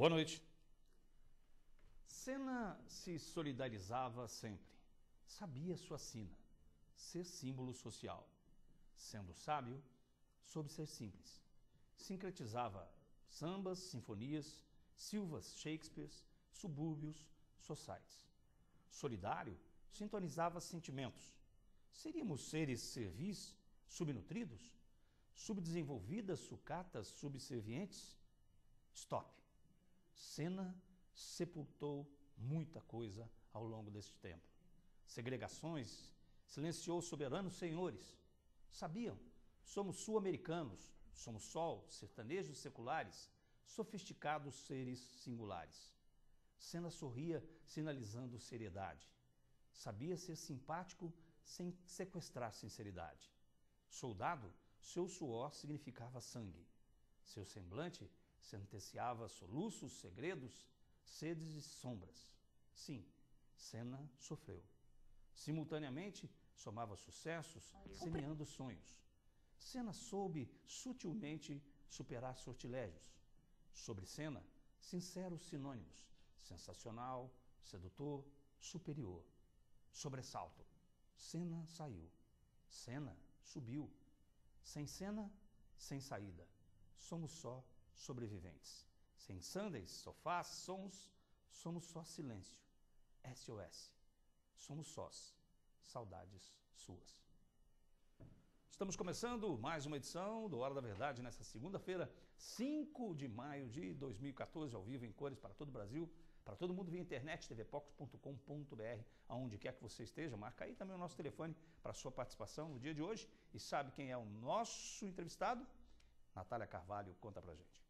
Boa noite. Senna se solidarizava sempre. Sabia sua sina, ser símbolo social. Sendo sábio, soube ser simples. Sincretizava sambas, sinfonias, silvas, Shakespeares, subúrbios, societies. Solidário, sintonizava sentimentos. Seríamos seres servis, subnutridos? Subdesenvolvidas, sucatas, subservientes? Stop. Senna sepultou muita coisa ao longo deste tempo. Segregações, silenciou soberanos senhores. Sabiam, somos sul-americanos, somos sol, sertanejos seculares, sofisticados seres singulares. Senna sorria, sinalizando seriedade. Sabia ser simpático sem sequestrar sinceridade. Soldado, seu suor significava sangue. Seu semblante sentenciava soluços, segredos, sedes e sombras. Sim, Senna sofreu. Simultaneamente, somava sucessos, semeando sonhos. Senna soube sutilmente superar sortilégios. Sobre Senna, sinceros sinônimos: sensacional, sedutor, superior. Sobressalto. Senna saiu. Senna subiu. Sem Senna, sem saída. Somos só sobreviventes. Sem sundaes, sofás, sons, somos só silêncio. SOS. Somos sós. Saudades suas. Estamos começando mais uma edição do Hora da Verdade nessa segunda-feira, 5 de maio de 2014, ao vivo em cores para todo o Brasil, para todo mundo via internet, tvpox.com.br, aonde quer que você esteja. Marca aí também o nosso telefone para a sua participação no dia de hoje. E sabe quem é o nosso entrevistado? Natália Carvalho, conta pra gente.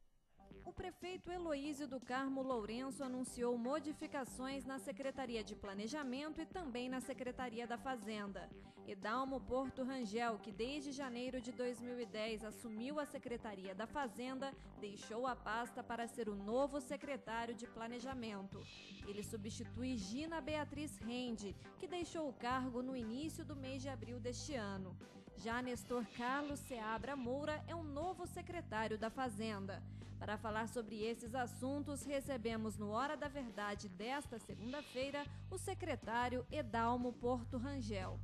O prefeito Heloísio do Carmo Lourenço anunciou modificações na Secretaria de Planejamento e também na Secretaria da Fazenda. Edalmo Porto Rangel, que desde janeiro de 2010 assumiu a Secretaria da Fazenda, deixou a pasta para ser o novo secretário de Planejamento. Ele substitui Gina Beatriz Rende, que deixou o cargo no início do mês de abril deste ano. Já Nestor Carlos Seabra Moura é um novo secretário da Fazenda. Para falar sobre esses assuntos, recebemos no Hora da Verdade desta segunda-feira o secretário Edalmo Porto Rangel.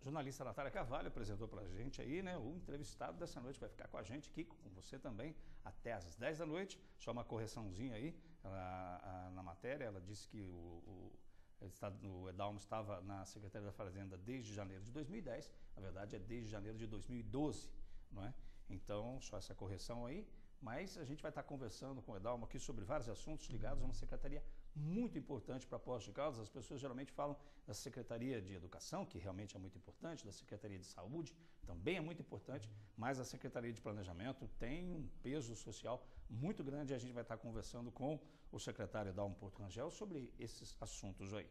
Jornalista Natália Carvalho apresentou para a gente aí, né, o entrevistado dessa noite vai ficar com a gente aqui, com você também, até às 10 da noite. Só uma correçãozinha aí na matéria, ela disse que o Edalmo estava na Secretaria da Fazenda desde janeiro de 2010, na verdade é desde janeiro de 2012, não é? Então, só essa correção aí, mas a gente vai estar conversando com o Edalmo aqui sobre vários assuntos ligados a uma secretaria muito importante para Poços de Caldas. As pessoas geralmente falam da Secretaria de Educação, que realmente é muito importante, da Secretaria de Saúde, também é muito importante, mas a Secretaria de Planejamento tem um peso social muito grande e a gente vai estar conversando com o secretário Edalmo Porto Rangel sobre esses assuntos aí.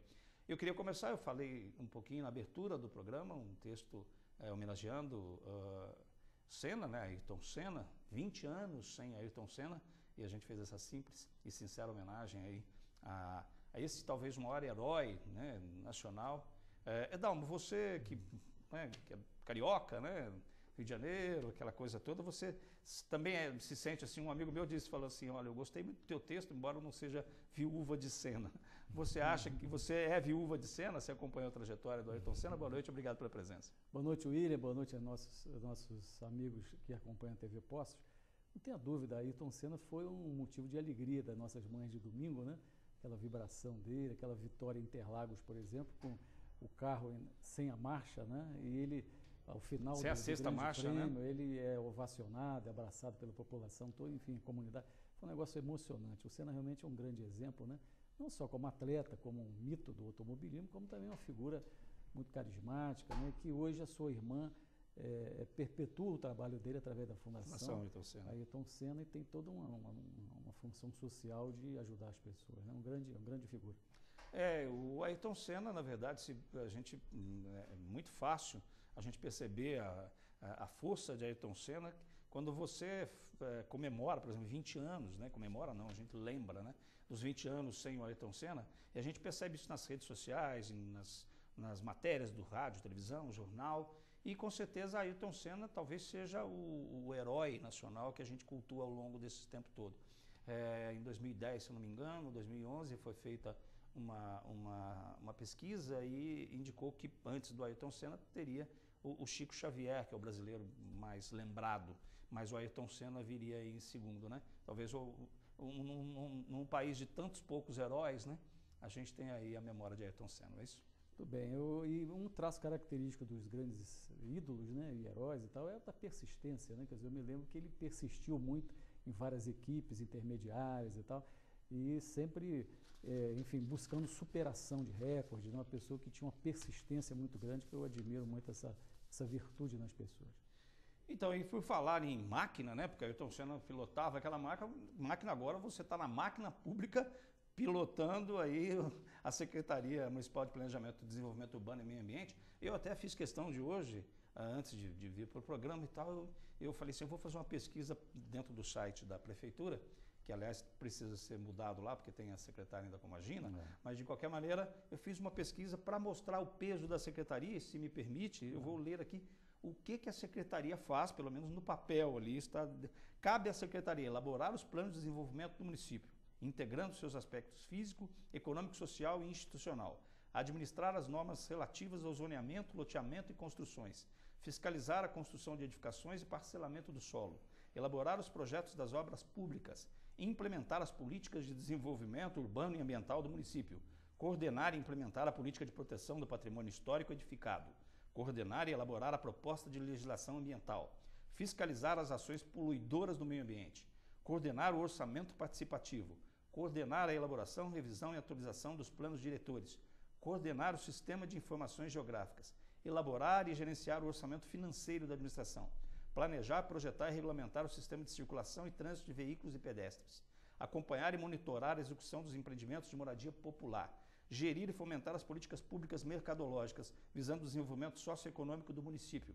Eu queria começar, eu falei um pouquinho na abertura do programa, um texto homenageando Senna, né? Ayrton Senna, 20 anos sem Ayrton Senna, e a gente fez essa simples e sincera homenagem aí a esse talvez o maior herói, né, nacional. Edalmo, você que é carioca, né, Rio de Janeiro, aquela coisa toda, você também se sente assim, um amigo meu falou assim, olha, eu gostei muito do teu texto, embora eu não seja viúva de Senna. Você acha que você é viúva de Senna? Você acompanhou a trajetória do Ayrton Senna? Boa noite, obrigado pela presença. Boa noite, William, boa noite a nossos amigos que acompanham a TV Poços. Não tenha dúvida, Ayrton Senna foi um motivo de alegria das nossas mães de domingo, né? Aquela vibração dele, aquela vitória em Interlagos, por exemplo, com o carro sem a marcha, né? E ele, ao final do sexta marcha, prêmio, né? Ele é ovacionado, abraçado pela população toda, enfim, comunidade. Foi um negócio emocionante. O Senna realmente é um grande exemplo, né? Não só como atleta, como um mito do automobilismo, como também uma figura muito carismática, né? Que hoje a sua irmã perpetua o trabalho dele através da Fundação Ayrton Senna e tem toda uma função social de ajudar as pessoas, né? Uma grande figura. O Ayrton Senna, na verdade, é muito fácil a gente perceber a força de Ayrton Senna quando você comemora, por exemplo, 20 anos, né? Comemora não, a gente lembra, né? Dos 20 anos sem o Ayrton Senna, e a gente percebe isso nas redes sociais, nas matérias do rádio, televisão, jornal, E com certeza Ayrton Senna talvez seja o herói nacional que a gente cultua ao longo desse tempo todo. Em 2010, se eu não me engano, 2011, foi feita uma pesquisa e indicou que antes do Ayrton Senna teria o Chico Xavier, que é o brasileiro mais lembrado, mas o Ayrton Senna viria aí em segundo, né? Talvez num país de tantos poucos heróis, né? A gente tem aí a memória de Ayrton Senna, não é isso? Muito bem, e um traço característico dos grandes ídolos, né, e heróis e tal, é a da persistência, né? Quer dizer, eu me lembro que ele persistiu muito em várias equipes intermediárias e tal, e sempre, enfim, buscando superação de recorde, né? Uma pessoa que tinha uma persistência muito grande, que eu admiro muito essa virtude nas pessoas. Então, e por falar em máquina, né? Porque Ayrton Senna pilotava aquela máquina, agora você está na máquina pública pilotando aí a Secretaria Municipal de Planejamento, Desenvolvimento Urbano e Meio Ambiente. Eu até fiz questão de hoje, antes de vir para o programa e tal, eu falei assim, eu vou fazer uma pesquisa dentro do site da Prefeitura, que aliás precisa ser mudado lá, porque tem a secretária ainda como agina, mas de qualquer maneira eu fiz uma pesquisa para mostrar o peso da Secretaria, e se me permite, eu vou ler aqui o que a Secretaria faz, pelo menos no papel ali, cabe à Secretaria elaborar os planos de desenvolvimento do município, integrando seus aspectos físico, econômico, social e institucional, administrar as normas relativas ao zoneamento, loteamento e construções, fiscalizar a construção de edificações e parcelamento do solo, elaborar os projetos das obras públicas, implementar as políticas de desenvolvimento urbano e ambiental do município, coordenar e implementar a política de proteção do patrimônio histórico edificado, coordenar e elaborar a proposta de legislação ambiental, fiscalizar as ações poluidoras do meio ambiente, coordenar o orçamento participativo, coordenar a elaboração, revisão e atualização dos planos diretores, coordenar o sistema de informações geográficas, elaborar e gerenciar o orçamento financeiro da administração, planejar, projetar e regulamentar o sistema de circulação e trânsito de veículos e pedestres, acompanhar e monitorar a execução dos empreendimentos de moradia popular, gerir e fomentar as políticas públicas mercadológicas, visando o desenvolvimento socioeconômico do município.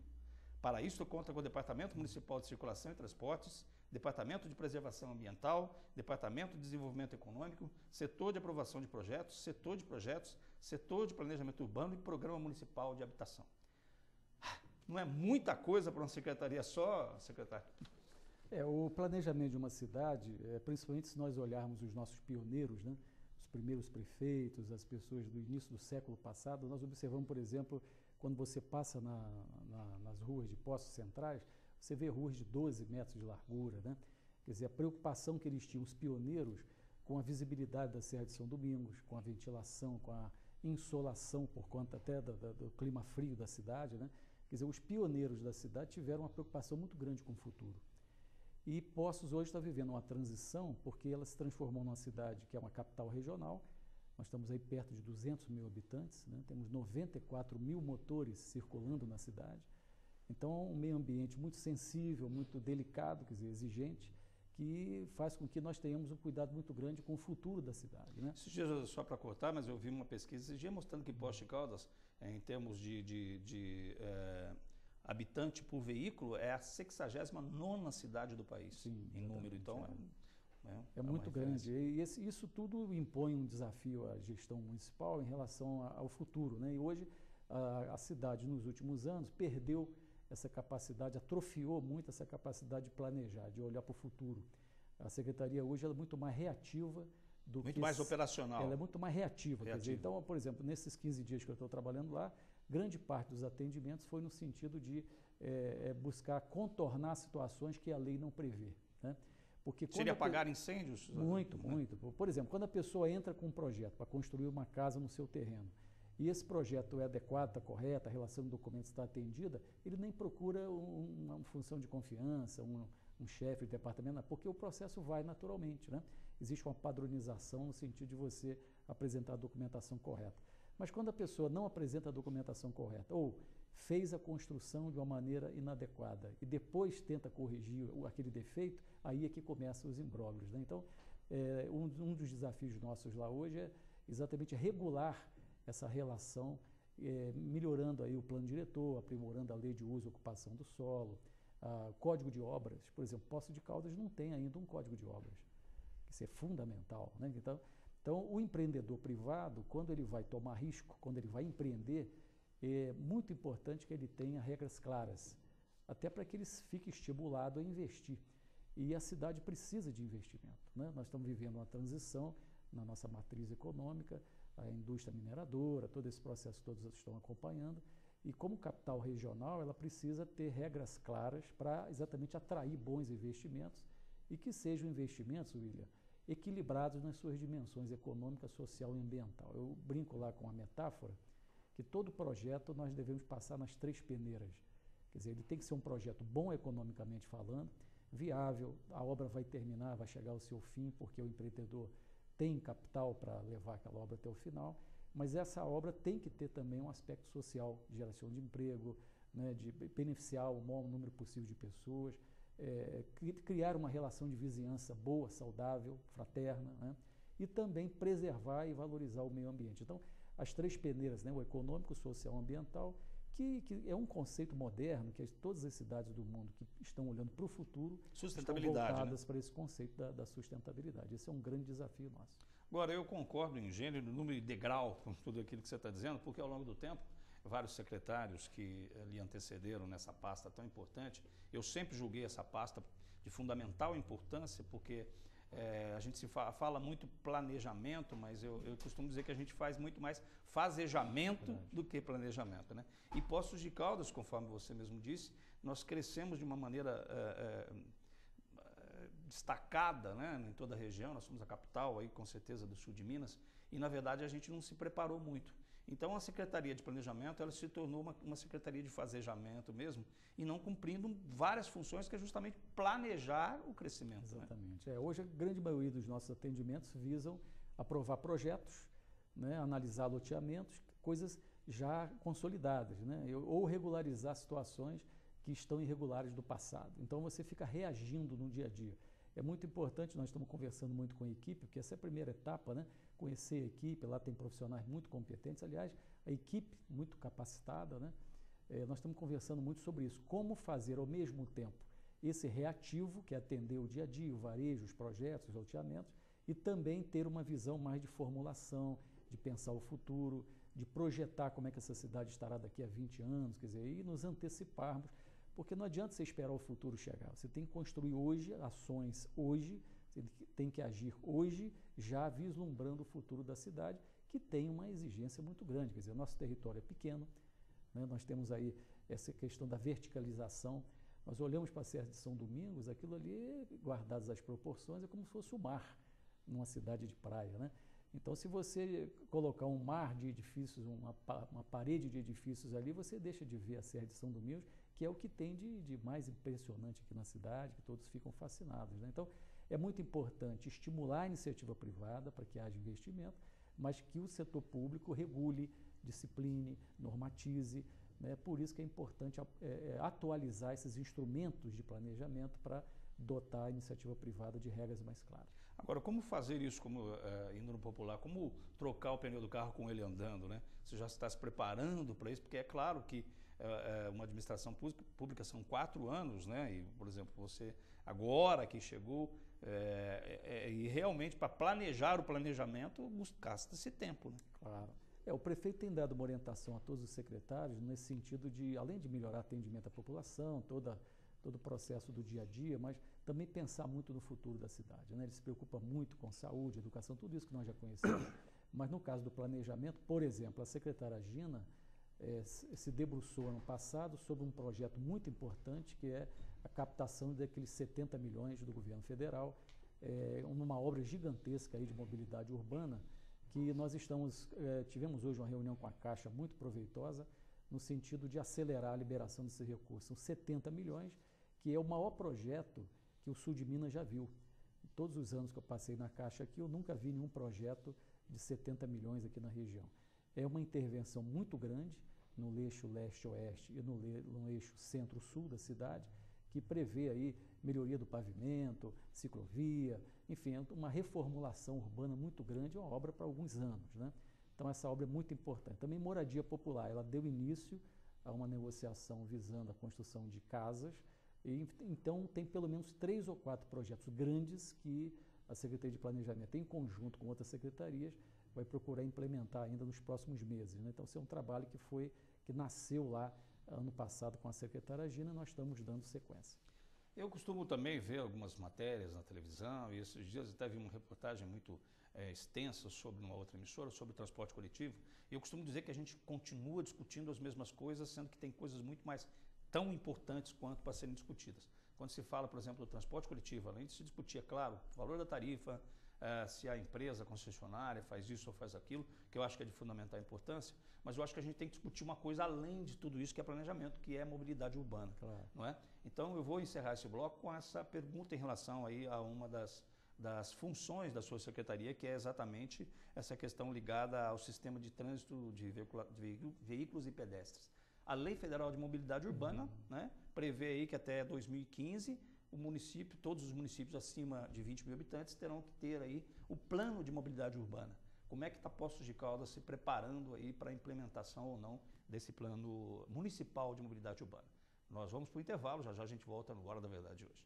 Para isso, conta com o Departamento Municipal de Circulação e Transportes, Departamento de Preservação Ambiental, Departamento de Desenvolvimento Econômico, Setor de Aprovação de Projetos, Setor de Planejamento Urbano e Programa Municipal de Habitação. Não é muita coisa para uma secretaria só, secretário? O planejamento de uma cidade, principalmente se nós olharmos os nossos pioneiros, né? Os primeiros prefeitos, as pessoas do início do século passado, nós observamos, por exemplo, quando você passa nas ruas de Poços Centrais, você vê ruas de 12 metros de largura, né? Quer dizer, a preocupação que eles tinham, os pioneiros, com a visibilidade da Serra de São Domingos, com a ventilação, com a insolação por conta até do clima frio da cidade, né? Quer dizer, os pioneiros da cidade tiveram uma preocupação muito grande com o futuro. E Poços hoje está vivendo uma transição, porque ela se transformou numa cidade que é uma capital regional. Nós estamos aí perto de 200 mil habitantes, né? Temos 94 mil motores circulando na cidade. Então, é um meio ambiente muito sensível, muito delicado, quer dizer, exigente, que faz com que nós tenhamos um cuidado muito grande com o futuro da cidade, né? Esses dias, só para cortar, mas eu vi uma pesquisa esses dias mostrando que Poços de Caldas, em termos de habitante por veículo, é a 69ª cidade do país. Sim, em número. Então, é muito grande. E isso tudo impõe um desafio à gestão municipal em relação ao futuro, né? E hoje, a cidade, nos últimos anos, perdeu essa capacidade, atrofiou muito essa capacidade de planejar, de olhar para o futuro. A Secretaria hoje ela é muito mais reativa do muito mais operacional. Ela é muito mais reativa. Quer dizer, então, por exemplo, nesses 15 dias que eu estou trabalhando lá, grande parte dos atendimentos foi no sentido de buscar contornar situações que a lei não prevê, né? Porque seria apagar incêndios? Muito. Por exemplo, quando a pessoa entra com um projeto para construir uma casa no seu terreno, e esse projeto é adequado, está correto, a relação de documentos está atendida, ele nem procura uma função de confiança, um chefe de departamento, porque o processo vai naturalmente, né? Existe uma padronização no sentido de você apresentar a documentação correta. Mas quando a pessoa não apresenta a documentação correta, ou fez a construção de uma maneira inadequada e depois tenta corrigir aquele defeito, aí é que começam os imbróglios, né? Então, um dos desafios nossos lá hoje é exatamente regular essa relação, melhorando aí o plano diretor, aprimorando a lei de uso e ocupação do solo, código de obras. Por exemplo, Poços de Caldas não tem ainda um código de obras. Isso é fundamental, né? Então, o empreendedor privado, quando ele vai tomar risco, quando ele vai empreender, é muito importante que ele tenha regras claras, até para que ele fique estimulado a investir. E a cidade precisa de investimento, né? Nós estamos vivendo uma transição na nossa matriz econômica, a indústria mineradora, todo esse processo todos estão acompanhando, e como capital regional, ela precisa ter regras claras para exatamente atrair bons investimentos e que sejam investimentos, William, equilibrados nas suas dimensões econômica, social e ambiental. Eu brinco lá com a metáfora que todo projeto nós devemos passar nas 3 peneiras. Quer dizer, ele tem que ser um projeto bom economicamente falando, viável, a obra vai terminar, vai chegar ao seu fim, porque o empreendedor tem capital para levar aquela obra até o final, mas essa obra tem que ter também um aspecto social, de geração de emprego, né, de beneficiar o maior número possível de pessoas, criar uma relação de vizinhança boa, saudável, fraterna, né, e também preservar e valorizar o meio ambiente. Então, as 3 peneiras, né, o econômico, o social e o ambiental, que é um conceito moderno, que todas as cidades do mundo que estão olhando para o futuro estão voltadas, né, para esse conceito da sustentabilidade. Esse é um grande desafio nosso. Agora, eu concordo em gênero, número e degrau com tudo aquilo que você está dizendo, porque ao longo do tempo, vários secretários que lhe antecederam nessa pasta tão importante, eu sempre julguei essa pasta de fundamental importância, porque a gente fala muito planejamento, mas eu costumo dizer que a gente faz muito mais fazejamento do que planejamento, né? E Poços de Caldas, conforme você mesmo disse, nós crescemos de uma maneira destacada, né, em toda a região. Nós somos a capital, aí, com certeza, do sul de Minas, e na verdade a gente não se preparou muito. Então a Secretaria de Planejamento ela se tornou uma secretaria de fazejamento mesmo, e não cumprindo várias funções que é justamente planejar o crescimento. Exatamente. Né? Hoje a grande maioria dos nossos atendimentos visam aprovar projetos, né, analisar loteamentos, coisas já consolidadas, né, ou regularizar situações que estão irregulares do passado. Então você fica reagindo no dia a dia. É muito importante, nós estamos conversando muito com a equipe, porque essa é a primeira etapa, né? Conhecer a equipe, lá tem profissionais muito competentes, aliás, a equipe muito capacitada, né? Nós estamos conversando muito sobre isso, como fazer ao mesmo tempo esse reativo, que é atender o dia a dia, o varejo, os projetos, os loteamentos, e também ter uma visão mais de formulação, de pensar o futuro, de projetar como é que essa cidade estará daqui a 20 anos, quer dizer, e nos anteciparmos, porque não adianta você esperar o futuro chegar, você tem que construir hoje ações hoje, você tem que agir hoje, já vislumbrando o futuro da cidade, que tem uma exigência muito grande, quer dizer, nosso território é pequeno, né, nós temos aí essa questão da verticalização, nós olhamos para a Serra de São Domingos, aquilo ali, guardadas as proporções, é como se fosse o mar, numa cidade de praia, né? Então, se você colocar um mar de edifícios, uma parede de edifícios ali, você deixa de ver a Serra de São Domingos, que é o que tem de mais impressionante aqui na cidade, que todos ficam fascinados, né? Então, é muito importante estimular a iniciativa privada para que haja investimento, mas que o setor público regule, discipline, normatize, né? Por isso que é importante atualizar esses instrumentos de planejamento para dotar a iniciativa privada de regras mais claras. Agora, como fazer isso, como indo no popular, como trocar o pneu do carro com ele andando, né? Você já está se preparando para isso, porque é claro que uma administração pública são 4 anos, né? E, por exemplo, você agora que chegou, e realmente para planejar o planejamento, gasta-se tempo, né? Claro. O prefeito tem dado uma orientação a todos os secretários nesse sentido de, além de melhorar o atendimento à população, todo o processo do dia a dia, mas também pensar muito no futuro da cidade, né? Ele se preocupa muito com saúde, educação, tudo isso que nós já conhecemos. Mas no caso do planejamento, por exemplo, a secretária Gina se debruçou ano passado sobre um projeto muito importante, que é a captação daqueles 70 milhões do governo federal, numa obra gigantesca aí de mobilidade urbana, que nós tivemos hoje uma reunião com a Caixa muito proveitosa, no sentido de acelerar a liberação desses recursos. São 70 milhões, que é o maior projeto que o sul de Minas já viu. Todos os anos que eu passei na Caixa aqui, eu nunca vi nenhum projeto de 70 milhões aqui na região. É uma intervenção muito grande no eixo leste-oeste e no eixo centro-sul da cidade, que prevê aí melhoria do pavimento, ciclovia, enfim, uma reformulação urbana muito grande, uma obra para alguns anos, né? Então essa obra é muito importante. Também moradia popular, ela deu início a uma negociação visando a construção de casas, e então tem pelo menos 3 ou 4 projetos grandes que a Secretaria de Planejamento, em conjunto com outras secretarias, vai procurar implementar ainda nos próximos meses, né? Então esse é um trabalho que que nasceu lá ano passado com a secretária Gina, nós estamos dando sequência. Eu costumo também ver algumas matérias na televisão, e esses dias até vi uma reportagem muito extensa sobre uma outra emissora, sobre transporte coletivo, e eu costumo dizer que a gente continua discutindo as mesmas coisas, sendo que tem coisas muito mais tão importantes quanto para serem discutidas. Quando se fala, por exemplo, do transporte coletivo, além de se discutir, é claro, o valor da tarifa, se a empresa concessionária faz isso ou faz aquilo, que eu acho que é de fundamental importância, mas eu acho que a gente tem que discutir uma coisa além de tudo isso, que é planejamento, que é mobilidade urbana. Claro. Não é? Então eu vou encerrar esse bloco com essa pergunta em relação aí a uma das funções da sua secretaria, que é exatamente essa questão ligada ao sistema de trânsito de veículos e pedestres. A Lei Federal de Mobilidade Urbana, né, prevê aí que até 2015 o município, todos os municípios acima de 20 mil habitantes terão que ter aí o plano de mobilidade urbana. Como é que está Poços de Caldas se preparando aí para a implementação ou não desse plano municipal de mobilidade urbana? Nós vamos para o intervalo, já já a gente volta no Hora da Verdade de hoje.